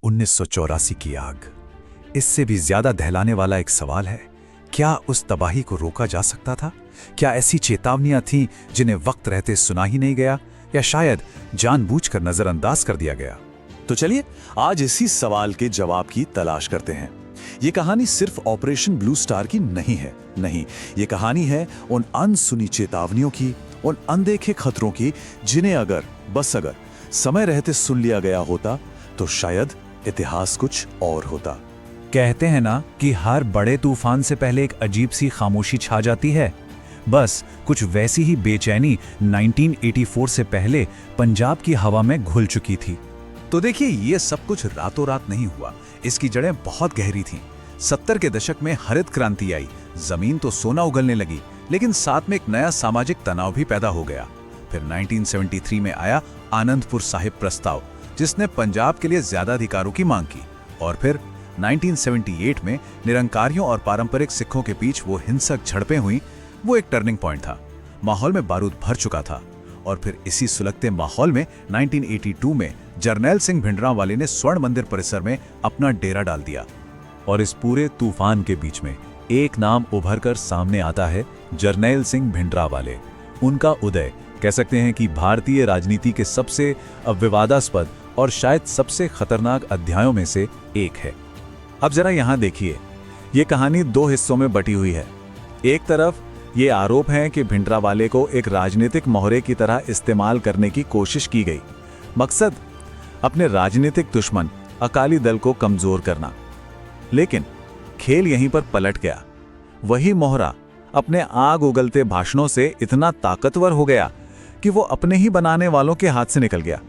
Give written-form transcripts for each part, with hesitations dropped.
1984 की आग। इससे भी ज्यादा दहलाने वाला एक सवाल है, क्या उस तबाही को रोका जा सकता था? क्या ऐसी चेतावनियां थीं जिन्हें वक्त रहते सुना ही नहीं गया, या शायद जानबूझकर नजरअंदाज कर दिया गया? तो चलिए आज इसी सवाल के जवाब की तलाश करते हैं। ये कहानी सिर्फ ऑपरेशन ब्लू स्टार की नहीं है, नहीं, ये कहानी है उन अनसुनी चेतावनियों की, उन अनदेखे खतरों की, जिन्हें बस अगर समय रहते सुन लिया गया होता तो शायद इतिहास कुछ और होता। कहते हैं ना कि हर बड़े तूफान से पहले एक अजीब सी खामोशी छा जाती है। बस कुछ वैसी ही बेचैनी 1984 से पहले पंजाब की हवा में घुल चुकी थी। तो देखिए, ये सब कुछ रातों रात नहीं हुआ, इसकी जड़ें बहुत गहरी थीं। 70 के दशक में हरित क्रांति आई, जमीन तो सोना उगलने लगी, लेकिन साथ में एक नया सामाजिक तनाव भी पैदा हो गया। फिर 1973 में आया आनंदपुर साहिब प्रस्ताव, जिसने पंजाब के लिए ज्यादा अधिकारों की मांग की। और फिर 1978 में निरंकारियों और पारंपरिक सिखों के बीच वो हिंसक झड़पें हुई। वो एक टर्निंग पॉइंट था, माहौल में बारूद भर चुका था। और फिर इसी सुलगते माहौल में 1982 में जरनैल सिंह भिंडरांवाले ने स्वर्ण मंदिर परिसर में अपना डेरा डाल दिया। और इस पूरे तूफान के बीच में एक नाम उभर कर सामने आता है, जरनैल सिंह भिंडरांवाले। उनका उदय कह सकते हैं कि भारतीय राजनीति के सबसे विवादास्पद और शायद सबसे खतरनाक अध्यायों में से एक है। अब जरा यहां देखिए, ये कहानी दो हिस्सों में बटी हुई है। एक तरफ ये आरोप है कि भिंडरांवाले को एक राजनीतिक मोहरे की तरह इस्तेमाल करने की कोशिश की गई, मकसद अपने राजनीतिक दुश्मन अकाली दल को कमजोर करना। लेकिन खेल यहीं पर पलट गया। वही मोहरा अपने आग उगलते भाषणों से इतना ताकतवर हो गया कि वो अपने ही बनाने वालों के हाथ से निकल गया।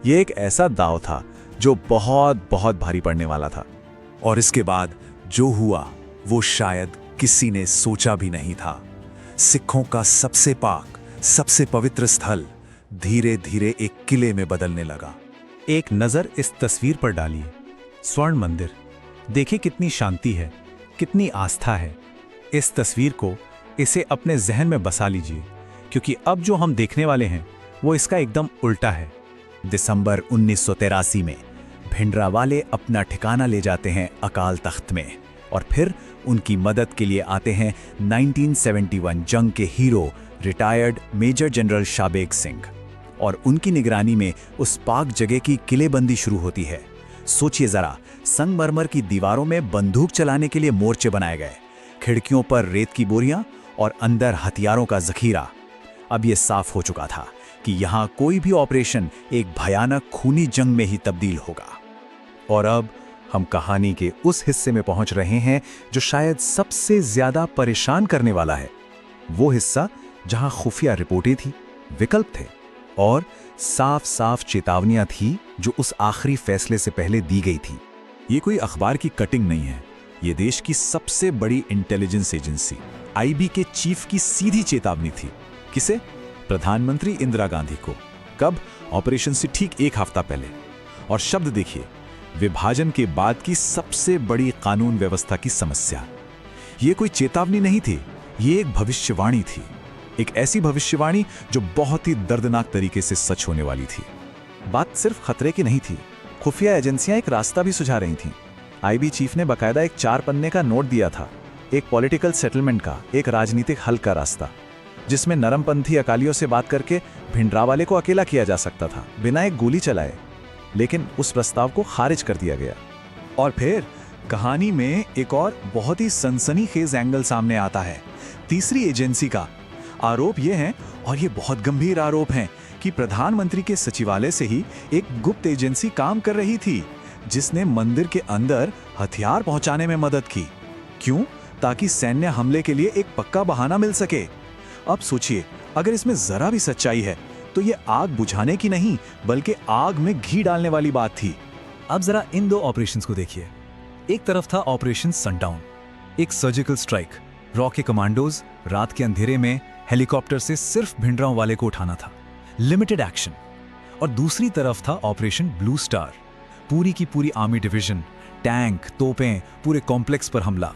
ये एक ऐसा दांव था जो बहुत बहुत भारी पड़ने वाला था। और इसके बाद जो हुआ वो शायद किसी ने सोचा भी नहीं था। सिखों का सबसे पाक, सबसे पवित्र स्थल धीरे धीरे एक किले में बदलने लगा। एक नजर इस तस्वीर पर डालिए, स्वर्ण मंदिर। देखिए कितनी शांति है, कितनी आस्था है। इस तस्वीर को, इसे अपने जहन में बसा लीजिए, क्योंकि अब जो हम देखने वाले हैं वो इसका एकदम उल्टा है। दिसंबर 1983 में भिंडरांवाले अपना ठिकाना ले जाते हैं अकाल तख्त में, और फिर उनकी मदद के लिए आते हैं 1971 जंग के hero retired major general Shabeg Singh. और उनकी निगरानी में उस पाक जगह की किलेबंदी शुरू होती है। सोचिए जरा, संगमरमर की दीवारों में बंदूक चलाने के लिए मोर्चे बनाए गए, खिड़कियों पर रेत की बोरियां और अंदर हथियारों का जखीरा। अब यह साफ हो चुका था कि यहां कोई भी ऑपरेशन एक भयानक खूनी जंग में ही तब्दील होगा। और अब हम कहानी के उस हिस्से में पहुंच रहे हैं जो शायद सबसे ज्यादा परेशान करने वाला है। वो हिस्सा जहां खुफिया रिपोर्टें थी, विकल्प थे और साफ साफ चेतावनियां थी जो उस आखिरी फैसले से पहले दी गई थी। ये कोई अखबार की कटिंग नहीं है, ये देश की सबसे बड़ी इंटेलिजेंस एजेंसी आईबी के चीफ की सीधी चेतावनी थी। किसे? प्रधानमंत्री इंदिरा गांधी को। कब? ऑपरेशन से ठीक एक हफ्ता पहले। और शब्द देखिए, विभाजन के बाद की सबसे बड़ी कानून व्यवस्था की समस्या। ये कोई चेतावनी नहीं थी, ये एक भविष्यवाणी थी। एक ऐसी भविष्यवाणी जो बहुत ही दर्दनाक तरीके से सच होने वाली थी। बात सिर्फ खतरे की नहीं थी, खुफिया एजेंसियां एक रास्ता भी सुझा रही थीं। आईबी चीफ ने बकायदा एक 4 पन्ने का नोट दिया था, एक पॉलिटिकल सेटलमेंट का, एक राजनीतिक हल का रास्ता, जिसमें नरमपंथी अकालियों से बात करके भिंडरांवाले को अकेला किया जा सकता था, बिना एक गोली चलाए। लेकिन उस प्रस्ताव को खारिज कर दिया गया। और फिर कहानी में एक और बहुत ही सनसनीखेज एंगल सामने आता है, तीसरी एजेंसी का। आरोप ये हैं, और ये बहुत गंभीर आरोप हैं, कि प्रधानमंत्री के सचिवालय से ही एक गुप्त एजेंसी काम कर रही थी, जिसने मंदिर के अंदर हथियार पहुंचाने में मदद की। क्यों? ताकि सैन्य हमले के लिए एक पक्का बहाना मिल सके। अब सोचिए, अगर इसमें जरा भी सच्चाई है तो ये आग बुझाने की नहीं, बल्कि आग में घी डालने वाली बात थी। अब जरा इन दो ऑपरेशंस को देखिए। एक तरफ था ऑपरेशन सनडाउन, एक सर्जिकल स्ट्राइक। रॉ के कमांडोज रात के अंधेरे में हेलीकॉप्टर से सिर्फ भिंडरांवाले को उठाना था, लिमिटेड एक्शन। और दूसरी तरफ था ऑपरेशन ब्लू स्टार, पूरी की पूरी आर्मी डिवीजन, टैंक, तोपें, पूरे कॉम्प्लेक्स पर हमला।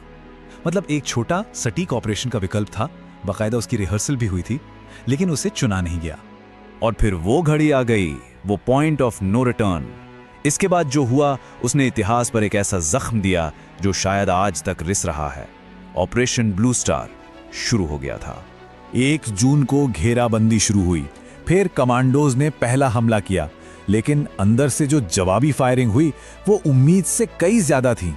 मतलब एक छोटा सटीक ऑपरेशन का विकल्प था, बाकायदा उसकी रिहर्सल भी हुई थी, लेकिन उसे चुना नहीं गया। और फिर वो घड़ी आ गई, वो पॉइंट ऑफ नो रिटर्न। इसके बाद जो हुआ उसने इतिहास पर एक ऐसा जख्म दिया जो शायद आज तक रिस रहा है। ऑपरेशन ब्लू स्टार शुरू हो गया था। 1 जून को घेराबंदी शुरू हुई, फिर कमांडोज ने पहला हमला किया, लेकिन अंदर से जो जवाबी फायरिंग हुई वो उम्मीद से कई ज्यादा थी।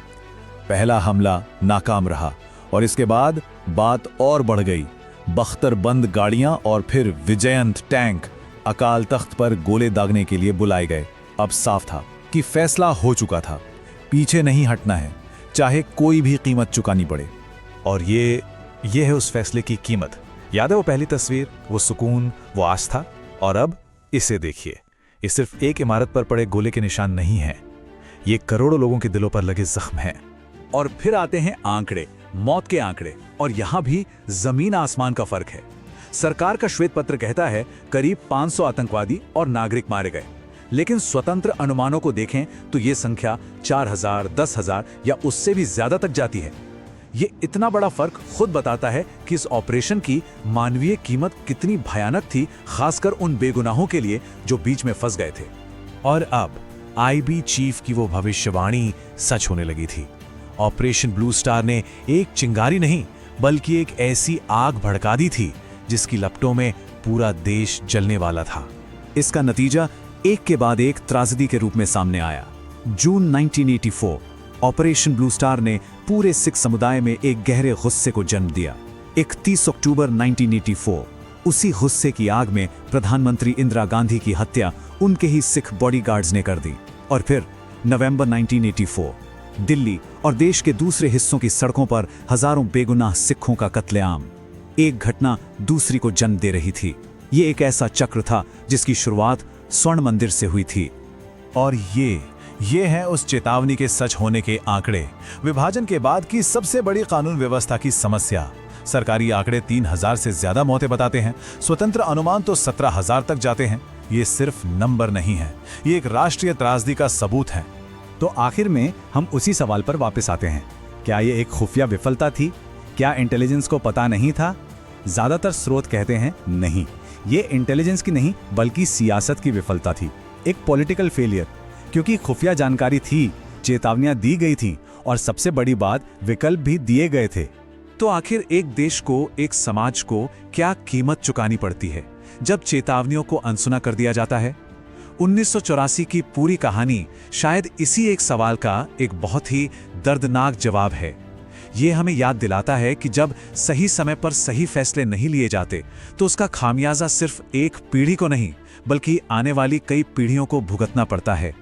पहला हमला नाकाम रहा और इसके बाद बात और बढ़ गई। बख्तरबंद गाड़ियां और फिर विजयंत टैंक अकाल तख्त पर गोले दागने के लिए बुलाए गए। अब साफ था कि फैसला हो चुका था, पीछे नहीं हटना है, चाहे कोई भी कीमत चुकानी पड़े। और ये है उस फैसले की कीमत। याद है वो पहली तस्वीर, वो सुकून, वो आस्था। और अब इसे देखिए, ये सिर्फ एक इमारत पर पड़े गोले के निशान नहीं है, ये करोड़ों लोगों के दिलों पर लगे जख्म हैं। और फिर आते हैं आंकड़े, मौत के आंकड़े, और यहां भी जमीन आसमान का फर्क है। सरकार का श्वेत पत्र कहता है करीब 500 आतंकवादी और नागरिक मारे गए, लेकिन स्वतंत्र अनुमानों को देखें तो ये संख्या 4000, 10,000 या उससे भी ज्यादा तक जाती है। ये इतना बड़ा फर्क खुद बताता है कि इस ऑपरेशन की मानवीय कीमत कितनी भयानक थी, खासकर उन बेगुनाहों के लिए जो बीच में फंस गए थे। और अब आईबी चीफ की वो भविष्यवाणी सच होने लगी थी। ऑपरेशन ब्लू स्टार ने एक चिंगारी नहीं बल्कि एक ऐसी आग भड़का दी थी जिसकी लपटों में पूरा देश जलने वाला था। इसका नतीजा एक के बाद एक त्रासदी के रूप में सामने आया। जून 1984 ऑपरेशन ब्लू स्टार ने पूरे सिख समुदाय में एक गहरे गुस्से को जन्म दिया। 31 अक्टूबर 1984 उसी गुस्से की आग में प्रधानमंत्री इंदिरा गांधी की हत्या उनके ही सिख बॉडीगार्ड्स ने कर दी। और फिर नवंबर 1984 दिल्ली और देश के दूसरे हिस्सों की सड़कों पर हजारों बेगुनाह सिखों का कत्लेआम। एक घटना दूसरी को जन्म दे रही थी। ये एक ऐसा चक्र था जिसकी शुरुआत स्वर्ण मंदिर से हुई थी। और ये है उस चेतावनी के सच होने के आंकड़े। विभाजन के बाद की सबसे बड़ी कानून व्यवस्था की समस्या। सरकारी आंकड़े 3000 से ज्यादा मौतें बताते हैं, स्वतंत्र अनुमान तो 17,000 तक जाते हैं। ये सिर्फ नंबर नहीं है, ये एक राष्ट्रीय त्रासदी का सबूत है। तो आखिर में हम उसी सवाल पर वापस आते हैं, क्या ये एक खुफिया विफलता थी? क्या इंटेलिजेंस को पता नहीं था? ज्यादातर स्रोत कहते हैं नहीं, ये इंटेलिजेंस की नहीं बल्कि सियासत की विफलता थी, एक पॉलिटिकल फेलियर। क्योंकि खुफिया जानकारी थी, चेतावनियां दी गई थी और सबसे बड़ी बात, विकल्प भी दिए गए थे। तो आखिर एक देश को, एक समाज को क्या कीमत चुकानी पड़ती है जब चेतावनियों को अनसुना कर दिया जाता है? 1984 की पूरी कहानी शायद इसी एक सवाल का एक बहुत ही दर्दनाक जवाब है। ये हमें याद दिलाता है कि जब सही समय पर सही फैसले नहीं लिए जाते तो उसका खामियाजा सिर्फ एक पीढ़ी को नहीं बल्कि आने वाली कई पीढ़ियों को भुगतना पड़ता है।